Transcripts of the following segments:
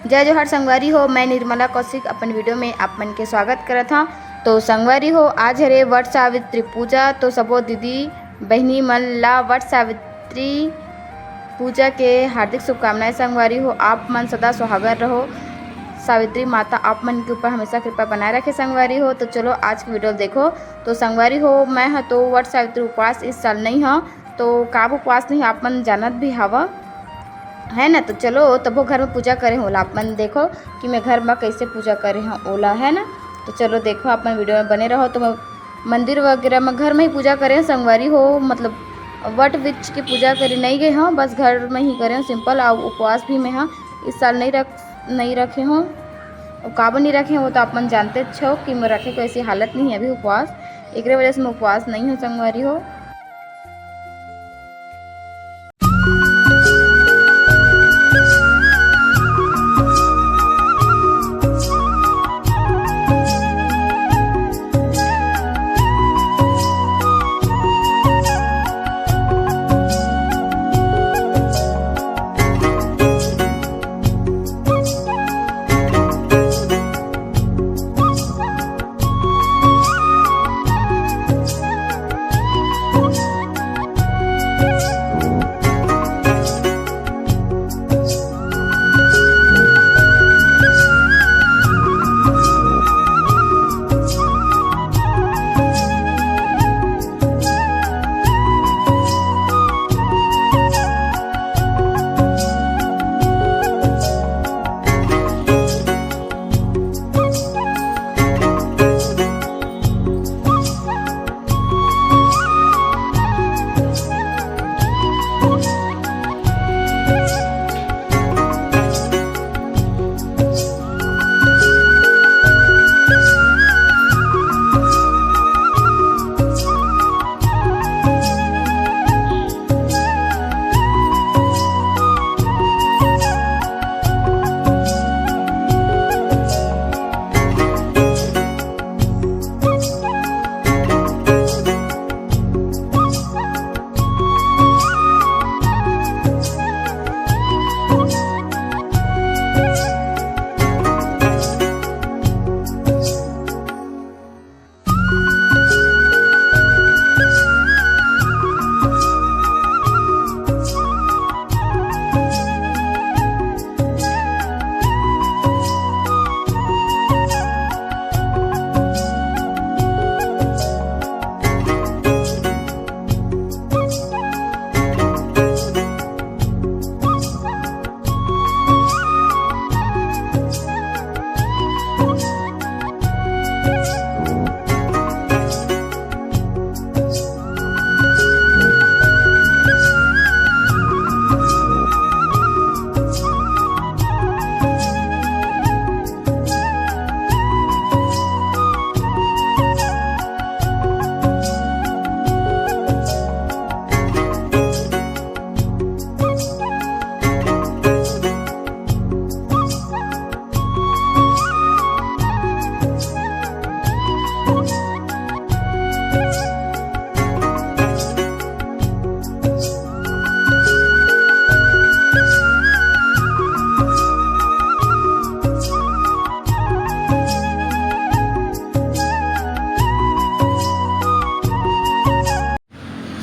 जय जोहार संगवारी हो। मैं निर्मला कौशिक अपन वीडियो में आप मन के स्वागत करत हूँ। तो संगवारी हो, आज हरे वट सावित्री पूजा। तो सबो दीदी बहनी मन ला वट सावित्री पूजा के हार्दिक शुभकामनाएं। संगवारी हो, आप मन सदा सुहागर रहो। सावित्री माता आप मन के ऊपर हमेशा कृपा बनाए रखे। संगवारी हो, तो चलो आज की वीडियो देखो। तो संगवारी हो, मैं हाँ तो वट सावित्री उपवास इस साल नहीं हाँ, तो काब उपवास नहीं आप मन जानत भी हवा है ना। तो चलो तबो घर में पूजा करे होला। आप मन देखो कि मैं घर में कैसे पूजा करे हाँ ओला है ना। तो चलो देखो आप मन वीडियो में बने रहो। तो मंदिर वगैरह में घर में ही पूजा करें संगवारी हो, मतलब वट वृक्ष की पूजा करे नहीं गए हाँ, बस घर में ही करें सिंपल। और उपवास भी मैं हाँ इस साल नहीं रखे हों। और काबू नहीं रखे वो तो आप मन जानते छो कि मैं रखे को ऐसी हालत नहीं है अभी उपवास, एक वजह से मैं उपवास नहीं हूँ संगवारी हो।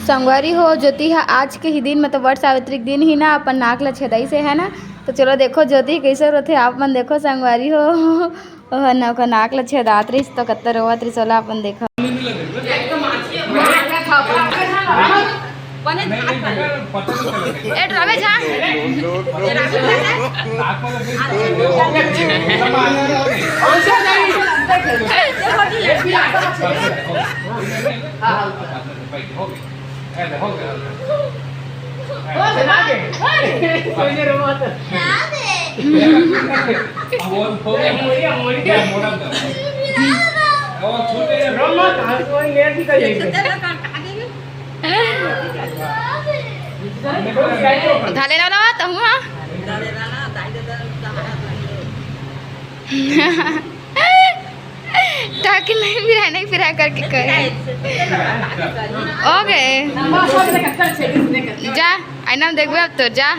संगवारी हो, ज्योति है आज के ही दिन मतलब वट सावित्री के दिन ही ना अपन नाक ला छेदाई से है ना। तो चलो देखो ज्योति कैसे रोथे आप मन देखो संगवारी हो ना का नाक ला छेदात रही तो कत्तर रोवत रही। चलो अपन देखो धाले ना तो हुआ ताकि नहीं फिरा करके करे ओके जा आईना में देखबे अब तो जा